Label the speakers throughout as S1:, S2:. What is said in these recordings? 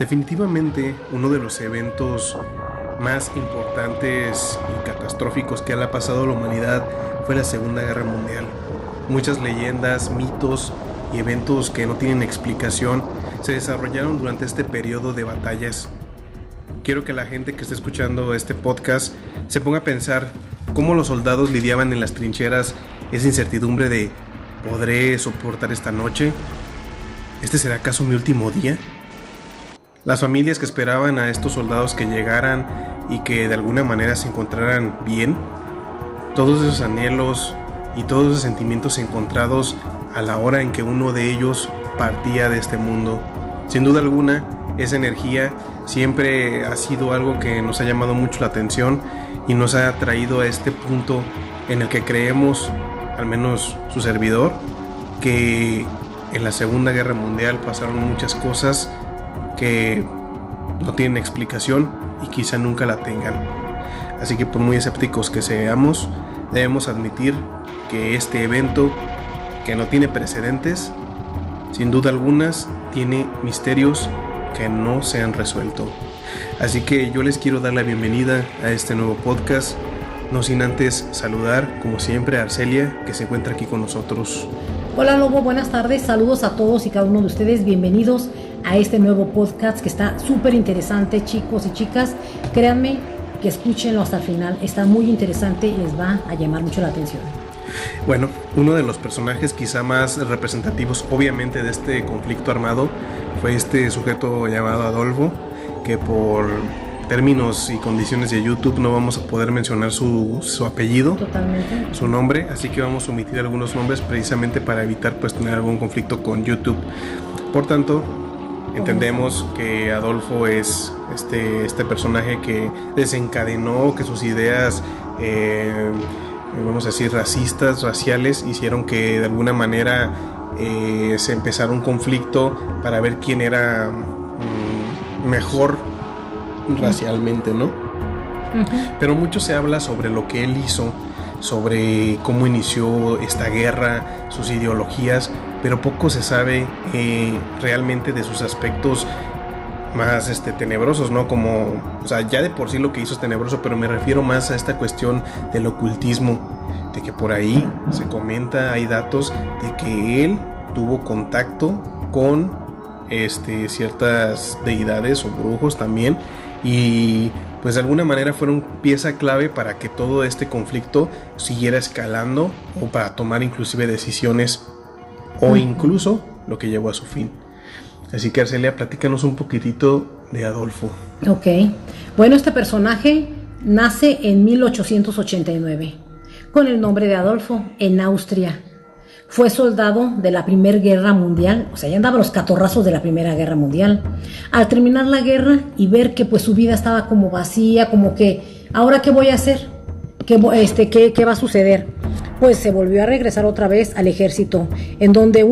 S1: Definitivamente uno de los eventos más importantes y catastróficos que le ha pasado a la humanidad fue la Segunda Guerra Mundial. Muchas leyendas, mitos y eventos que no tienen explicación se desarrollaron durante este periodo de batallas. Quiero que la gente que esté escuchando este podcast se ponga a pensar cómo los soldados lidiaban en las trincheras esa incertidumbre de ¿podré soportar esta noche? ¿Este será acaso mi último día? Las familias que esperaban a estos soldados que llegaran y que de alguna manera se encontraran bien, todos esos anhelos y todos esos sentimientos encontrados a la hora en que uno de ellos partía de este mundo. Sin duda alguna, esa energía siempre ha sido algo que nos ha llamado mucho la atención y nos ha traído a este punto en el que creemos, al menos su servidor, que en la Segunda Guerra Mundial pasaron muchas cosas que no tienen explicación y quizá nunca la tengan. Así que por muy escépticos que seamos, debemos admitir que este evento, que no tiene precedentes, sin duda algunas tiene misterios que no se han resuelto. Así que yo les quiero dar la bienvenida a este nuevo podcast, no sin antes saludar como siempre a Arcelia, que se encuentra aquí con nosotros.
S2: Hola Lobo, buenas tardes, saludos a todos y cada uno de ustedes, bienvenidos a este nuevo podcast que está súper interesante, chicos y chicas. Créanme que escúchenlo hasta el final, está muy interesante y les va a llamar mucho la atención.
S1: Bueno, uno de los personajes quizá más representativos obviamente de este conflicto armado fue este sujeto llamado Adolfo, que por términos y condiciones de YouTube no vamos a poder mencionar su apellido,
S2: totalmente,
S1: su nombre, así que vamos a omitir algunos nombres precisamente para evitar pues tener algún conflicto con YouTube. Por tanto, entendemos que Adolfo es este personaje que desencadenó que sus ideas, vamos a decir, raciales, hicieron que de alguna manera se empezara un conflicto para ver quién era mejor racialmente, ¿no? Pero mucho se habla sobre lo que él hizo, sobre cómo inició esta guerra, sus ideologías, pero poco se sabe realmente de sus aspectos más tenebrosos, ¿no? Como, o sea, ya de por sí lo que hizo es tenebroso, pero me refiero más a esta cuestión del ocultismo, de que por ahí se comenta, hay datos de que él tuvo contacto con ciertas deidades o brujos también, y pues de alguna manera fueron pieza clave para que todo este conflicto siguiera escalando o para tomar inclusive decisiones o incluso lo que llevó a su fin. Así que Arcelia, platícanos un poquitito de Adolfo.
S2: Ok, bueno, este personaje nace en 1889 con el nombre de Adolfo en Austria. Fue soldado de la Primera Guerra Mundial, o sea, ya andaba los catorrazos de la Primera Guerra Mundial. Al terminar la guerra y ver que pues su vida estaba como vacía, como que, ¿ahora qué voy a hacer? ¿Qué va a suceder? Pues se volvió a regresar otra vez al ejército, en donde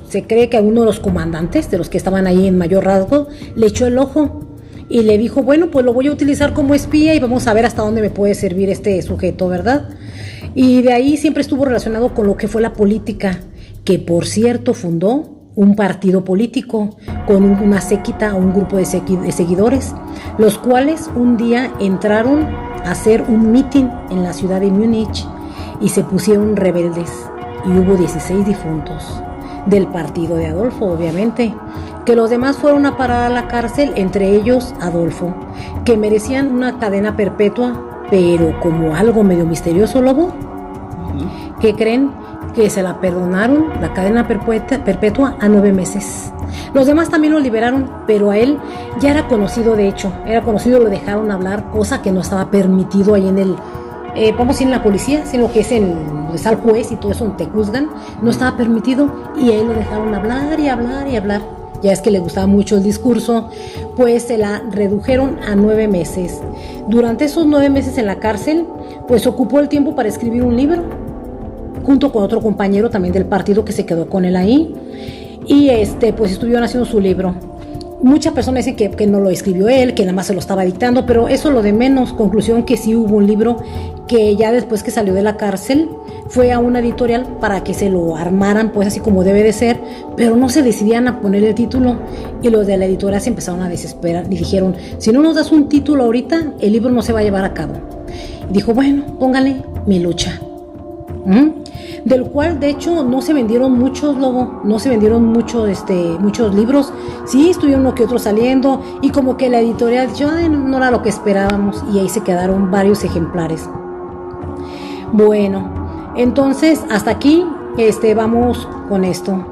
S2: se cree que uno de los comandantes, de los que estaban ahí en mayor rasgo, le echó el ojo y le dijo, bueno, pues lo voy a utilizar como espía y vamos a ver hasta dónde me puede servir este sujeto, ¿verdad? Y de ahí siempre estuvo relacionado con lo que fue la política, que por cierto fundó un partido político con una séquita, un grupo de seguidores, los cuales un día entraron a hacer un mitin en la ciudad de Múnich y se pusieron rebeldes y hubo 16 difuntos del partido de Adolfo, obviamente, que los demás fueron a parar a la cárcel, entre ellos Adolfo, que merecían una cadena perpetua, pero como algo medio misterioso, Lobo, que creen que se la perdonaron, la cadena perpetua, a 9 meses. Los demás también lo liberaron, pero a él ya era conocido, de hecho, lo dejaron hablar, cosa que no estaba permitido ahí en el, vamos a decir, en la policía, sino que es donde está el juez y todo eso, donde te juzgan, no estaba permitido, y a él lo dejaron hablar y hablar y hablar. Ya es que le gustaba mucho el discurso, pues se la redujeron a 9 meses. Durante esos 9 meses en la cárcel, pues ocupó el tiempo para escribir un libro, junto con otro compañero también del partido que se quedó con él ahí, y pues estuvieron haciendo su libro. Muchas personas dicen que no lo escribió él, que nada más se lo estaba dictando, pero eso es lo de menos. Conclusión que sí hubo un libro que ya después que salió de la cárcel fue a una editorial para que se lo armaran, pues así como debe de ser, pero no se decidían a poner el título y los de la editorial se empezaron a desesperar y dijeron, si no nos das un título ahorita, el libro no se va a llevar a cabo. Y dijo, bueno, póngale Mi lucha. Del cual de hecho no se vendieron muchos, Lobo, no se vendieron muchos libros. Sí, estuvieron uno que otro saliendo y como que la editorial dijo, no era lo que esperábamos, y ahí se quedaron varios ejemplares. Bueno, entonces hasta aquí vamos con esto.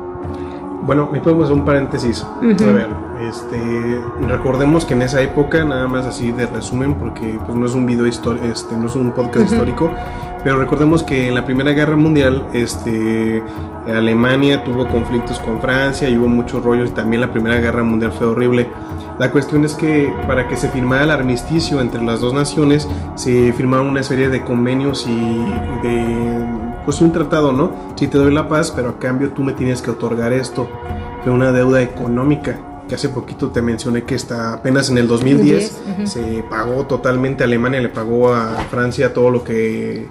S1: Bueno, me podemos hacer un paréntesis. A ver, recordemos que en esa época, nada más así de resumen, porque pues no es un video no es un podcast histórico, pero recordemos que en la Primera Guerra Mundial, Alemania tuvo conflictos con Francia y hubo muchos rollos, y también la Primera Guerra Mundial fue horrible. La cuestión es que para que se firmara el armisticio entre las dos naciones, se firmaron una serie de convenios y pues un tratado, ¿no? Si te doy la paz, pero a cambio tú me tienes que otorgar esto. Fue una deuda económica que hace poquito te mencioné que apenas en el 2010 se pagó totalmente. Alemania le pagó a Francia todo lo que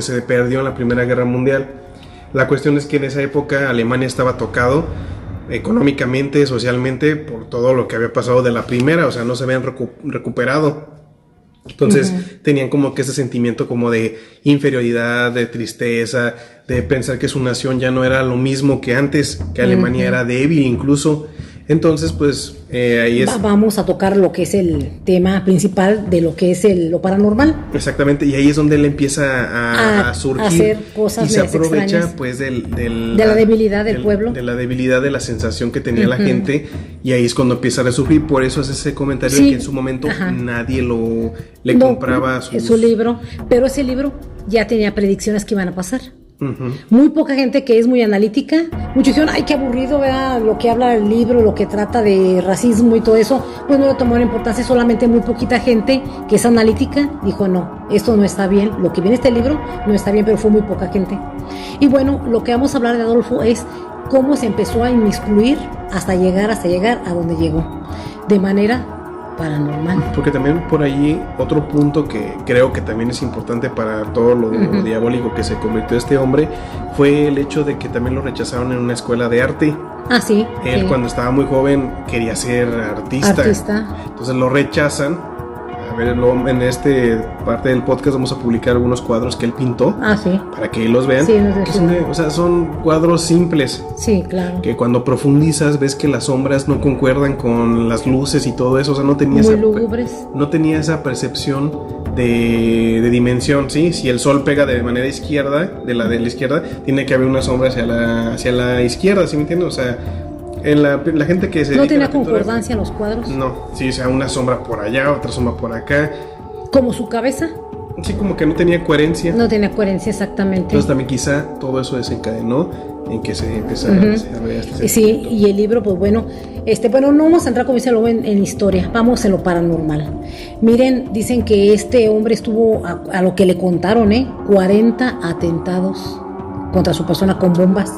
S1: se perdió en la Primera Guerra Mundial. La cuestión es que en esa época Alemania estaba tocado económicamente, socialmente, por todo lo que había pasado de la primera, o sea, no se habían recuperado. Entonces tenían como que ese sentimiento como de inferioridad, de tristeza, de pensar que su nación ya no era lo mismo que antes, que Alemania era débil incluso. Entonces, pues ahí es...
S2: Vamos a tocar lo que es el tema principal de lo que es lo paranormal.
S1: Exactamente, y ahí es donde él empieza a surgir,
S2: a hacer cosas
S1: y se aprovecha
S2: extrañas,
S1: pues de
S2: la debilidad del pueblo,
S1: de la debilidad de la sensación que tenía la gente, y ahí es cuando empieza a resurgir. Por eso es ese comentario de que en su momento nadie le compraba
S2: su libro, pero ese libro ya tenía predicciones que iban a pasar. Muy poca gente que es muy analítica, muchos dijeron, ay, qué aburrido, ¿verdad? Lo que habla el libro, lo que trata de racismo y todo eso, pues no le tomó importancia. Solamente muy poquita gente que es analítica dijo, no, esto no está bien, lo que viene este libro no está bien, pero fue muy poca gente. Y bueno, lo que vamos a hablar de Adolfo es cómo se empezó a inmiscuir hasta llegar a donde llegó, de manera paranormal.
S1: Porque también por ahí otro punto que creo que también es importante para todo lo diabólico que se convirtió este hombre fue el hecho de que también lo rechazaron en una escuela de arte.
S2: Ah, sí.
S1: Él cuando estaba muy joven quería ser artista. Entonces lo rechazan. A ver, en parte del podcast vamos a publicar algunos cuadros que él pintó.
S2: Ah, sí.
S1: Para que los vean.
S2: Sí,
S1: son cuadros simples.
S2: Sí, claro.
S1: Que cuando profundizas ves que las sombras no concuerdan con las luces y todo eso. O sea, no tenía esa percepción de dimensión, ¿sí? Si el sol pega de manera izquierda, de la izquierda, tiene que haber una sombra hacia la izquierda, ¿sí me entiendes? O sea, la gente que se
S2: no tenía concordancia en los cuadros.
S1: No, sí, o sea, una sombra por allá, otra sombra por acá.
S2: Como su cabeza.
S1: Sí, como que no tenía coherencia.
S2: No tenía coherencia, exactamente.
S1: Entonces también quizá todo eso desencadenó en que se empezara a ver este
S2: sí, y el libro, pues bueno, no vamos a entrar, como dice luego, en historia, vamos en lo paranormal. Miren, dicen que este hombre estuvo, a lo que le contaron, 40 atentados contra su persona con bombas.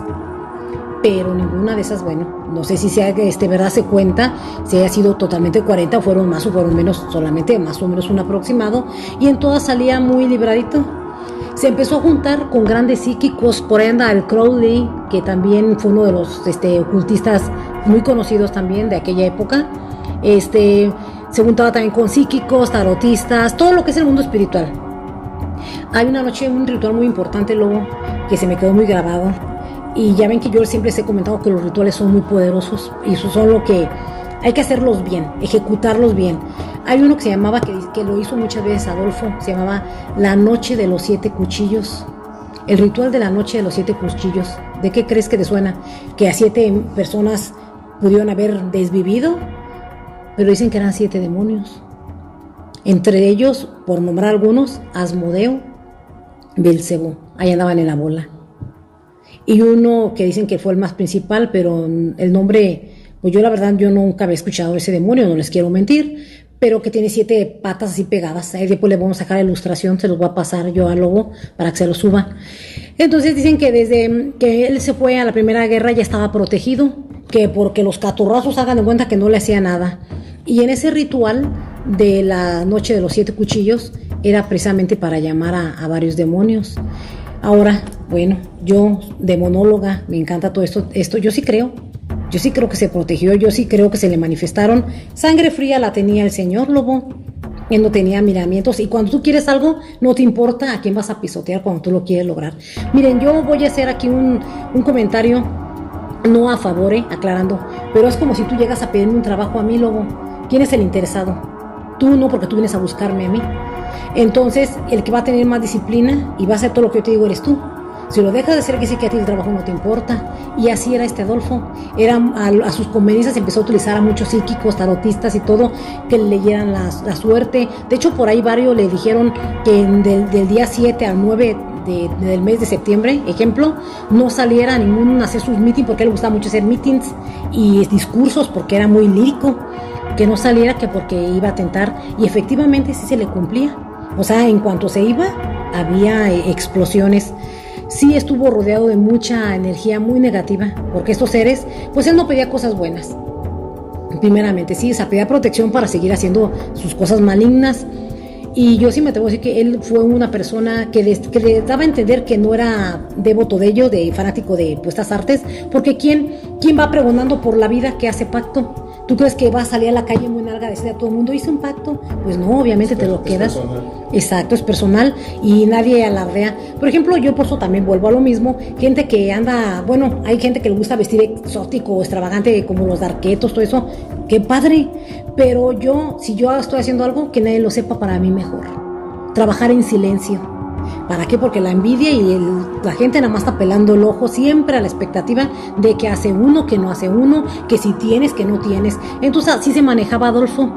S2: Pero ninguna de esas, bueno, no sé si sea verdad, se cuenta si haya sido totalmente 40 o fueron más o fueron menos, solamente más o menos un aproximado, y en todas salía muy libradito. Se empezó a juntar con grandes psíquicos, por ahí anda el Crowley, que también fue uno de los ocultistas muy conocidos también de aquella época. Se juntaba también con psíquicos, tarotistas, todo lo que es el mundo espiritual. Hay una noche, un ritual muy importante, Lobo, que se me quedó muy grabado. Y ya ven que yo siempre les he comentado que los rituales son muy poderosos y eso son lo que hay que hacerlos bien, ejecutarlos bien. Hay uno que se llamaba, que lo hizo muchas veces Adolfo, se llamaba la noche de los 7 cuchillos. El ritual de la noche de los 7 cuchillos. ¿De qué crees que te suena? Que a 7 personas pudieron haber desvivido, pero dicen que eran 7 demonios. Entre ellos, por nombrar algunos, Asmodeo, Belcebú, ahí andaban en la bola. Y uno que dicen que fue el más principal, pero el nombre, pues yo la verdad, yo nunca había escuchado ese demonio, no les quiero mentir, pero que tiene 7 patas así pegadas. Ahí después le vamos a sacar la ilustración, se los voy a pasar yo al Lobo para que se lo suba. Entonces dicen que desde que él se fue a la Primera Guerra ya estaba protegido, que porque los catorrazos hagan de cuenta que no le hacía nada. Y en ese ritual de la noche de los 7 cuchillos era precisamente para llamar a varios demonios. Ahora, bueno, yo demonóloga, me encanta todo esto yo sí creo que se protegió, yo sí creo que se le manifestaron. Sangre fría la tenía el señor Lobo, él no tenía miramientos, y cuando tú quieres algo, no te importa a quién vas a pisotear cuando tú lo quieres lograr. Miren, yo voy a hacer aquí un comentario, no a favor, aclarando, pero es como si tú llegas a pedirme un trabajo a mí, Lobo. ¿Quién es el interesado? Tú no, porque tú vienes a buscarme a mí. Entonces, el que va a tener más disciplina y va a hacer todo lo que yo te digo eres tú. Si lo dejas de hacer, que sí que a ti el trabajo no te importa. Y así era Adolfo. Era a sus conveniencias empezó a utilizar a muchos psíquicos, tarotistas y todo, que le leyeran la suerte. De hecho, por ahí varios le dijeron que del día 7 al 9 del mes de septiembre, ejemplo, no saliera a ningún hacer sus meetings, porque a él le gustaba mucho hacer meetings y discursos, porque era muy lírico. Que no saliera, que porque iba a tentar, y efectivamente sí se le cumplía. O sea, en cuanto se iba, había explosiones. Sí estuvo rodeado de mucha energía muy negativa, porque estos seres, pues él no pedía cosas buenas. Primeramente, sí, se pedía protección para seguir haciendo sus cosas malignas. Y yo sí me atrevo a decir que él fue una persona que le daba a entender que no era devoto de ello, de fanático de estas artes, porque ¿quién va pregonando por la vida que hace pacto? ¿Tú crees que va a salir a la calle muy larga a decirle a todo el mundo, hice un pacto? Pues no, obviamente te lo quedas.
S1: Personal.
S2: Exacto, es personal y nadie alardea. Por ejemplo, yo por eso también vuelvo a lo mismo. Gente que anda, bueno, hay gente que le gusta vestir exótico, extravagante, como los darquetos, todo eso. ¡Qué padre! Pero si yo estoy haciendo algo, que nadie lo sepa, para mí mejor. Trabajar en silencio. ¿Para qué? Porque la envidia y la gente nada más está pelando el ojo siempre a la expectativa de que hace uno, que no hace uno, que si tienes, que no tienes. Entonces así se manejaba Adolfo,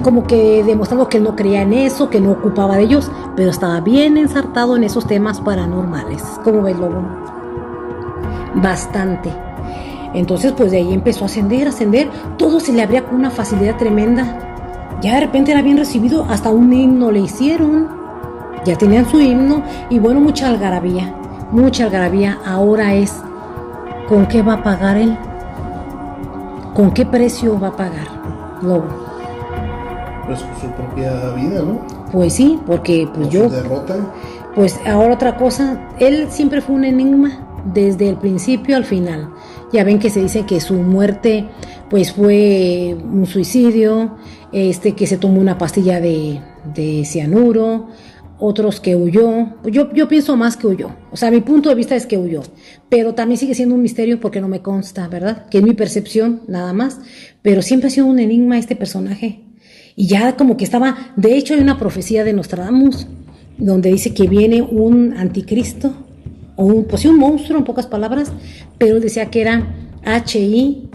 S2: como que demostrando que él no creía en eso, que no ocupaba de ellos, pero estaba bien ensartado en esos temas paranormales. ¿Cómo ves, Lobo? Bastante. Entonces pues de ahí empezó a ascender, todo se le abría con una facilidad tremenda. Ya de repente era bien recibido, hasta un himno le hicieron. Ya tenían su himno y bueno, mucha algarabía. Ahora es, ¿con qué va a pagar él? ¿Con qué precio va a pagar, Lobo?
S1: Pues su propia vida, ¿no?
S2: Pues sí, porque pues
S1: su derrota.
S2: Pues ahora otra cosa, él siempre fue un enigma desde el principio al final. Ya ven que se dice que su muerte pues fue un suicidio, que se tomó una pastilla de cianuro, otros que huyó. Yo pienso más que huyó. O sea, mi punto de vista es que huyó. Pero también sigue siendo un misterio porque no me consta, ¿verdad? Que es mi percepción, nada más. Pero siempre ha sido un enigma este personaje. Y ya como que estaba... De hecho, hay una profecía de Nostradamus donde dice que viene un anticristo, o un monstruo, en pocas palabras, pero él decía que era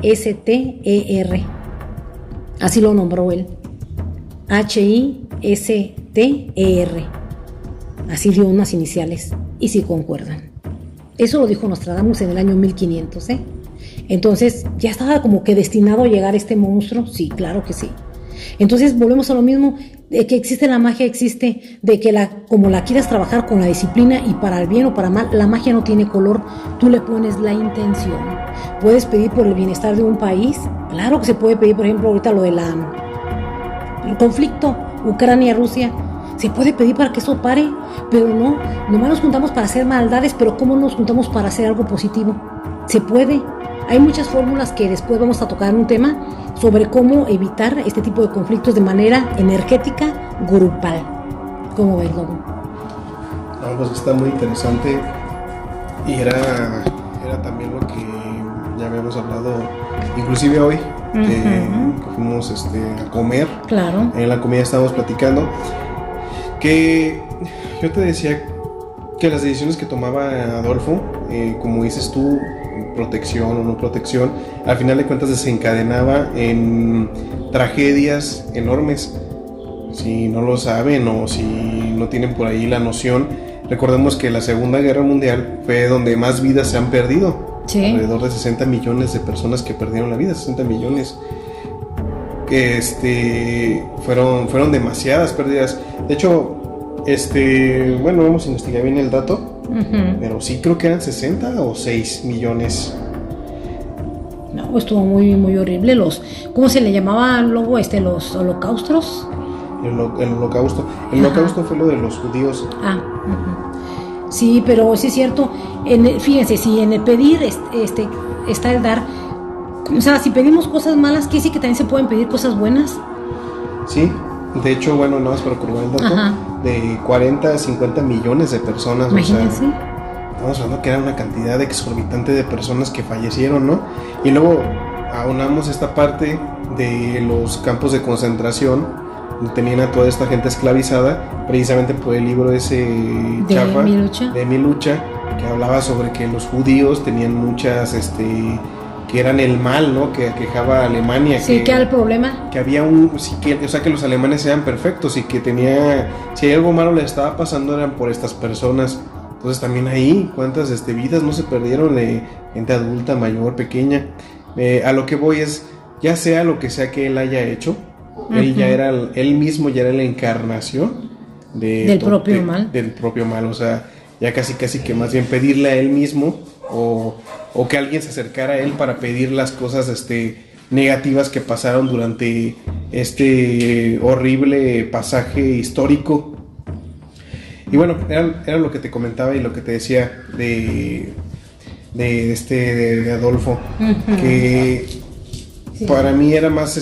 S2: Hister. Así lo nombró él. Hister. Así dio unas iniciales, y sí concuerdan. Eso lo dijo Nostradamus en el año 1500, Entonces, ¿ya estaba como que destinado a llegar este monstruo? Sí, claro que sí. Entonces, volvemos a lo mismo, de que existe la magia, existe, de que como la quieras trabajar con la disciplina, y para el bien o para mal, la magia no tiene color, tú le pones la intención. Puedes pedir por el bienestar de un país, claro que se puede pedir, por ejemplo, ahorita lo de el conflicto Ucrania-Rusia, se puede pedir para que eso pare, pero no, nomás nos juntamos para hacer maldades, pero ¿cómo nos juntamos para hacer algo positivo? Se puede. Hay muchas fórmulas que después vamos a tocar en un tema sobre cómo evitar este tipo de conflictos de manera energética, grupal. ¿Cómo ves, Lobo?
S1: No, pues está muy interesante, y era también lo que ya habíamos hablado, inclusive hoy, que fuimos a comer.
S2: Claro.
S1: En la comida estábamos platicando que yo te decía que las decisiones que tomaba Adolfo, como dices tú, protección o no protección, al final de cuentas desencadenaba en tragedias enormes. Si no lo saben o si no tienen por ahí la noción, recordemos que la Segunda Guerra Mundial fue donde más vidas se han perdido.
S2: Sí.
S1: Alrededor de 60 millones de personas que perdieron la vida, 60 millones. Fueron demasiadas pérdidas. De hecho, bueno, vamos a investigar bien el dato, pero sí creo que eran 60 o 6 millones.
S2: No, estuvo muy, muy horrible. ¿Cómo se le llamaba al lobo? Los holocaustros.
S1: El holocausto. El holocausto fue lo de los judíos.
S2: Sí, pero sí es cierto. Fíjense, si en el pedir está el dar. O sea, si pedimos cosas malas, ¿quiere decir que también se pueden pedir cosas buenas?
S1: Sí, de hecho, bueno, nada más para corroborar el dato, de 40 a 50 millones de personas.
S2: Imagínense.
S1: O sea, estamos hablando que era una cantidad exorbitante de personas que fallecieron, ¿no? Y luego aunamos esta parte de los campos de concentración, donde tenían a toda esta gente esclavizada, precisamente por el libro ese de Mi Lucha, que hablaba sobre que los judíos tenían muchas, que eran el mal, ¿no? Que aquejaba a Alemania.
S2: Sí, que era el problema.
S1: Que había que los alemanes eran perfectos y que si hay algo malo les estaba pasando eran por estas personas. Entonces también ahí, ¿cuántas vidas no se perdieron de gente adulta, mayor, pequeña? A lo que voy es, ya sea lo que sea que él haya hecho, él mismo ya era la encarnación del propio mal, o sea, ya casi que más bien pedirle a él mismo o que alguien se acercara a él para pedir las cosas negativas que pasaron durante este horrible pasaje histórico. Y bueno, era lo que te comentaba y lo que te decía de Adolfo, que sí. Para mí era más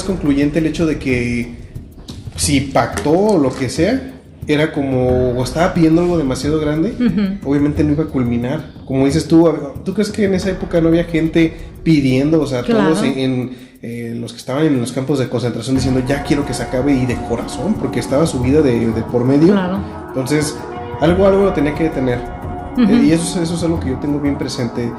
S1: concluyente el hecho de que si pactó o lo que sea, era como, o estaba pidiendo algo demasiado grande, obviamente no iba a culminar. Como dices ¿tú crees que en esa época no había gente pidiendo, o sea, claro, todos los que estaban en los campos de concentración diciendo ya quiero que se acabe, y de corazón, porque estaba su vida de por medio? Claro. Entonces, algo lo tenía que detener. Y eso es algo que yo tengo bien presente.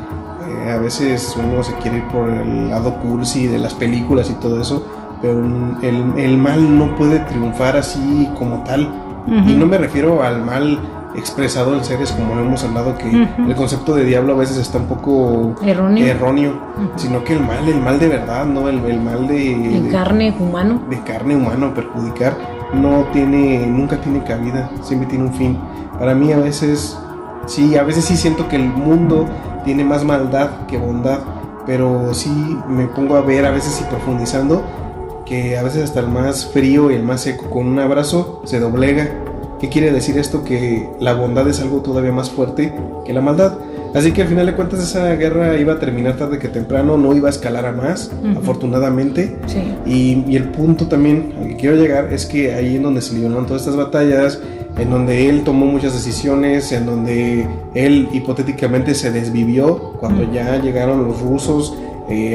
S1: A veces uno se quiere ir por el lado cursi de las películas y todo eso, pero el mal no puede triunfar así como tal. Y no me refiero al mal expresado en seres como lo hemos hablado, que el concepto de diablo a veces está un poco erróneo, sino que el mal de verdad, ¿no? El mal de
S2: carne humano.
S1: De carne humano, perjudicar, nunca tiene cabida, siempre tiene un fin. Para mí a veces sí siento que el mundo tiene más maldad que bondad, pero sí me pongo a ver, a veces y profundizando, que a veces hasta el más frío y el más seco con un abrazo se doblega. ¿Qué quiere decir esto? Que la bondad es algo todavía más fuerte que la maldad. Así que al final de cuentas esa guerra iba a terminar tarde que temprano, no iba a escalar a más, afortunadamente. Sí. Y el punto también al que quiero llegar es que ahí en donde se libraron todas estas batallas, en donde él tomó muchas decisiones, en donde él hipotéticamente se desvivió cuando ya llegaron los rusos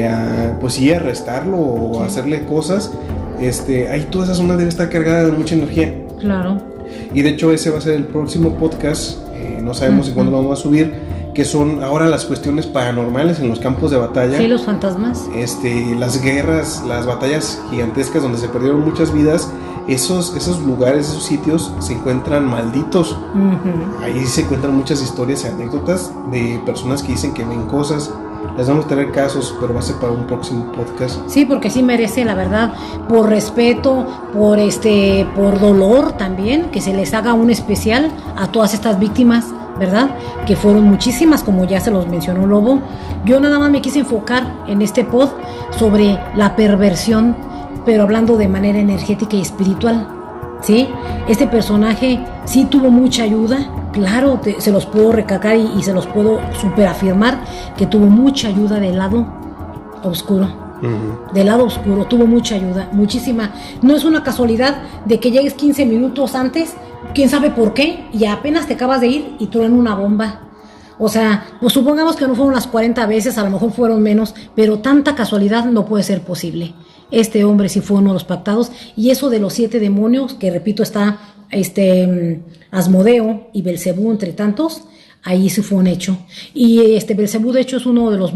S1: a arrestarlo o hacerle cosas, ahí toda esa zona debe estar cargada de mucha energía.
S2: Claro.
S1: Y de hecho ese va a ser el próximo podcast, no sabemos cuándo lo vamos a subir, que son ahora las cuestiones paranormales en los campos de batalla.
S2: Sí, los fantasmas.
S1: Las guerras, las batallas gigantescas donde se perdieron muchas vidas, esos lugares, esos sitios se encuentran malditos. Ahí se encuentran muchas historias y anécdotas de personas que dicen que ven cosas. Les vamos a tener casos, pero va a ser para un próximo podcast.
S2: Sí, porque sí merece, la verdad, por respeto, por dolor también, que se les haga un especial a todas estas víctimas, ¿verdad? Que fueron muchísimas, como ya se los mencionó Lobo. Yo nada más me quise enfocar en este pod sobre la perversión, pero hablando de manera energética y espiritual, ¿sí? Este personaje sí tuvo mucha ayuda. Claro, se los puedo recalcar y se los puedo superafirmar que tuvo mucha ayuda del lado oscuro. Del lado oscuro, tuvo mucha ayuda, muchísima. No es una casualidad de que llegues 15 minutos antes, quién sabe por qué, y apenas te acabas de ir y truena una bomba. O sea, pues supongamos que no fueron las 40 veces, a lo mejor fueron menos, pero tanta casualidad no puede ser posible. Este hombre sí fue uno de los pactados, y eso de los 7 demonios, que repito, está Asmodeo y Belcebú entre tantos, ahí sí fue un hecho. Y Belcebú de hecho es uno de los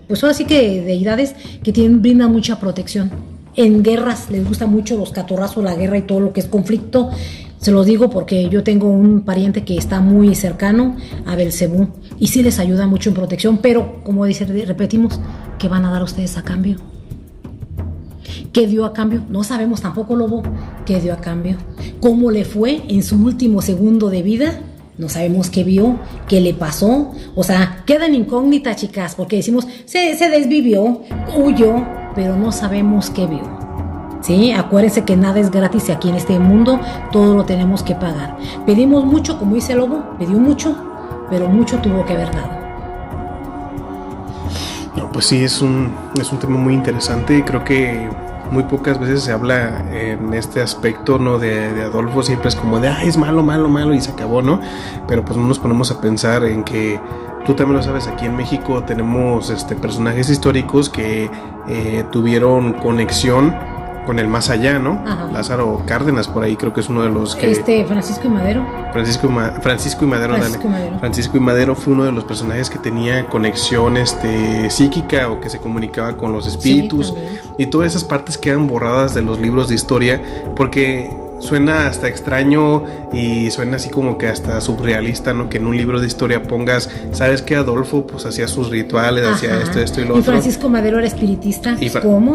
S2: pues ahora sí que deidades que brindan mucha protección. En guerras les gusta mucho los catorrazos, la guerra y todo lo que es conflicto. Se los digo porque yo tengo un pariente que está muy cercano a Belcebú y sí les ayuda mucho en protección, pero como repetimos, ¿qué van a dar ustedes a cambio? ¿Qué dio a cambio? No sabemos tampoco, Lobo, qué dio a cambio. ¿Cómo le fue en su último segundo de vida? No sabemos qué vio, qué le pasó. O sea, queda en incógnita, chicas, porque decimos, se desvivió, huyó, pero no sabemos qué vio. Sí, acuérdense que nada es gratis aquí en este mundo, todo lo tenemos que pagar. Pedimos mucho, como dice el lobo, pidió mucho, pero mucho tuvo que haber dado.
S1: No, pues sí, es un tema muy interesante. Creo que muy pocas veces se habla en este aspecto, ¿no? De Adolfo. Siempre es como de, es malo, malo, malo y se acabó, ¿no? Pero pues no nos ponemos a pensar en que tú también lo sabes, aquí en México tenemos personajes históricos que tuvieron conexión con el más allá, ¿no?
S2: Ajá.
S1: Lázaro Cárdenas, por ahí creo que es uno de los que...
S2: Francisco y Madero.
S1: Francisco y Madero. Francisco y Madero fue uno de los personajes que tenía conexión psíquica o que se comunicaba con los espíritus, sí, y todas esas partes quedan borradas de los libros de historia porque suena hasta extraño y suena así como que hasta surrealista, ¿no? Que en un libro de historia pongas, ¿sabes qué? Adolfo pues hacía sus rituales, hacía esto y lo otro.
S2: Y Francisco Madero era espiritista.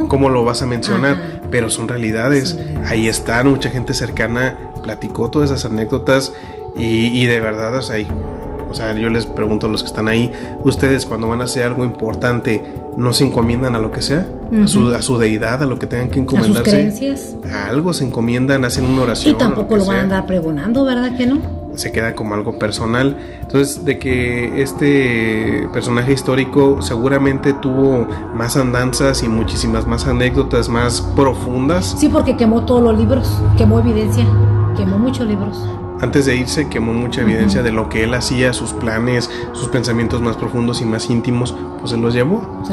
S1: ¿Cómo lo vas a mencionar? Pero son realidades. Sí. Ahí están, mucha gente cercana platicó todas esas anécdotas y de verdad, o sea, yo les pregunto a los que están ahí, ustedes cuando van a hacer algo importante, ¿no se encomiendan a lo que sea? Uh-huh. A su deidad, a lo que tengan que encomendarse.
S2: A sus creencias.
S1: A algo se encomiendan, hacen una oración.
S2: Y tampoco lo van a andar pregonando, ¿verdad que no?
S1: Se queda como algo personal. Entonces, de que este personaje histórico seguramente tuvo más andanzas y muchísimas más anécdotas más profundas.
S2: Sí, porque quemó todos los libros, quemó evidencia, quemó muchos libros.
S1: Antes de irse quemó mucha evidencia de lo que él hacía, sus planes, sus pensamientos más profundos y más íntimos, pues se los llevó.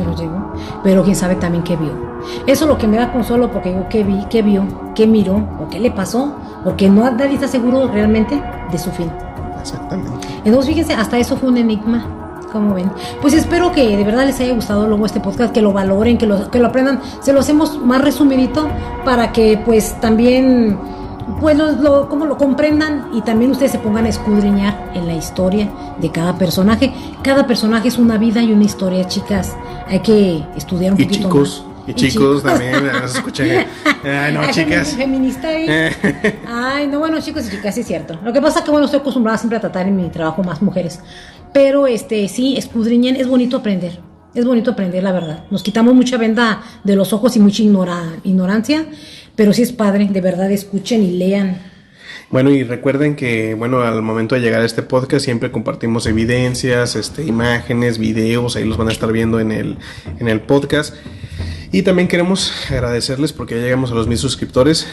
S2: Pero quién sabe también qué vio. Eso es lo que me da consuelo, porque digo, qué vio, qué miró o qué le pasó, porque nadie está seguro realmente de su fin.
S1: Exactamente.
S2: Entonces fíjense, hasta eso fue un enigma. Como ven, pues espero que de verdad les haya gustado luego este podcast, que lo valoren, que lo aprendan. Se lo hacemos más resumidito para que pues también pues como lo comprendan y también ustedes se pongan a escudriñar en la historia de cada personaje. Cada personaje es una vida y una historia, chicas. Hay que estudiar un poquito más.
S1: Y chicos también, nos escuchan. No, chicas.
S2: Feminista ahí. Ay, no, bueno, chicos y chicas, sí es cierto. Lo que pasa es que, bueno, estoy acostumbrada siempre a tratar en mi trabajo más mujeres. Pero, sí, escudriñen, es bonito aprender. Es bonito aprender, la verdad. Nos quitamos mucha venda de los ojos y mucha ignorancia. Pero sí es padre, de verdad, escuchen y lean.
S1: Bueno, y recuerden que, bueno, al momento de llegar a este podcast siempre compartimos evidencias, imágenes, videos, ahí los van a estar viendo en el podcast. Y también queremos agradecerles porque ya llegamos a los 1000 suscriptores.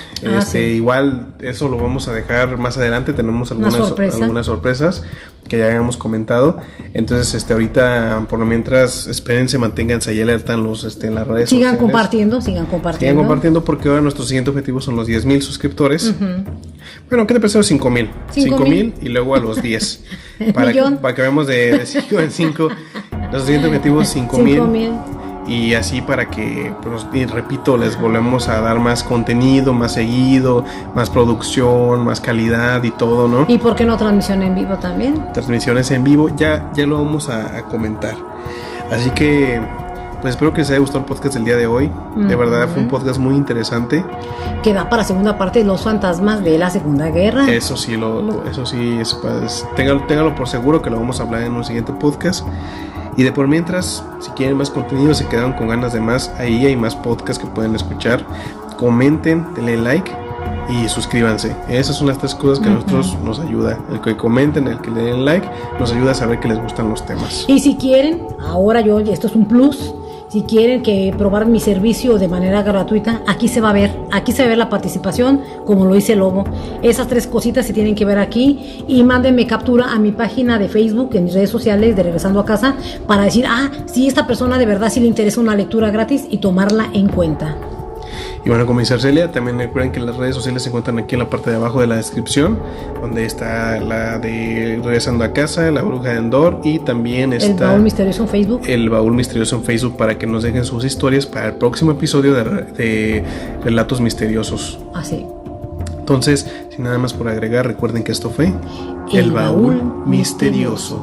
S1: Sí. Igual eso lo vamos a dejar más adelante. Tenemos algunas sorpresas que ya habíamos comentado. Entonces, ahorita por lo mientras, espérense, manténganse ahí alerta en las redes
S2: sigan
S1: sociales.
S2: Sigan
S1: compartiendo porque ahora nuestro siguiente objetivo son los 10,000 suscriptores. Uh-huh. Bueno, ¿qué te parece los 5,000? 5,000 y luego a los 10. para que veamos de 5 en 5. Nuestro siguiente objetivo es 5,000. Y así para que, pues, y repito, les volvemos a dar más contenido, más seguido, más producción, más calidad y todo, ¿no?
S2: ¿Y por qué no transmisión en vivo también?
S1: Transmisiones en vivo, ya lo vamos a comentar. Así que, pues espero que les haya gustado el podcast del día de hoy. De verdad fue un podcast muy interesante. Que
S2: da para segunda parte de los fantasmas de la Segunda Guerra.
S1: Eso sí, pues, téngalo por seguro que lo vamos a hablar en un siguiente podcast. Y de por mientras, si quieren más contenido, se quedan con ganas de más, ahí hay más podcasts que pueden escuchar. Comenten, denle like y suscríbanse. Esas son las 3 cosas que a nosotros nos ayuda. El que comenten, el que le den like, nos ayuda a saber que les gustan los temas.
S2: Y si quieren, esto es un plus. Si quieren probar mi servicio de manera gratuita, aquí se va a ver la participación, como lo dice Lobo. Esas 3 cositas se tienen que ver aquí y mándenme captura a mi página de Facebook, en mis redes sociales de Regresando a Casa, para decir, sí, esta persona de verdad sí le interesa una lectura gratis y tomarla en cuenta.
S1: Y bueno, como dice Arcelia, también recuerden que las redes sociales se encuentran aquí en la parte de abajo de la descripción, donde está la de Regresando a Casa, La Bruja de Endor, y también está
S2: el Baúl Misterioso en Facebook.
S1: El Baúl Misterioso en Facebook, para que nos dejen sus historias para el próximo episodio de Relatos Misteriosos.
S2: Así.
S1: Entonces, sin nada más por agregar, recuerden que esto fue El Baúl Misterioso.